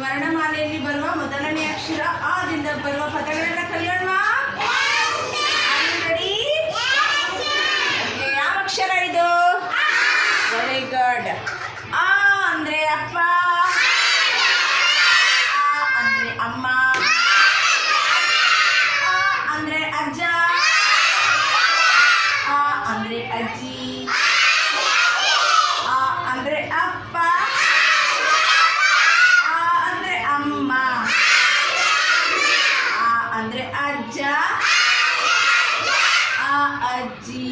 ವರ್ಣಮಾಲೆಯಲ್ಲಿ ಬರುವ ಮೊದಲನೇ ಅಕ್ಷರ ಆದಿಂದ ಬರುವ ಪದಗಳನ್ನ ಕಲಿಯೋಣವಾ? ರೆಡಿ? ಯಾವ ಅಕ್ಷರ ಇದು? Very good. ಆ ಅಂದ್ರೆ ಅಪ್ಪ, ಆ ಅಂದ್ರೆ ಅಮ್ಮ, ಆ ಅಂದ್ರೆ ಅಜ್ಜ, ಆ ಅಂದ್ರೆ ಅಜ್ಜಿ, ಆ ಅಂದ್ರೆ ಅಪ್ಪ, ಆ ಅಂದ್ರೆ ಅಮ್ಮ, ಆ ಅಂದ್ರೆ ಅಜ್ಜ, ಆ ಅಜ್ಜಿ.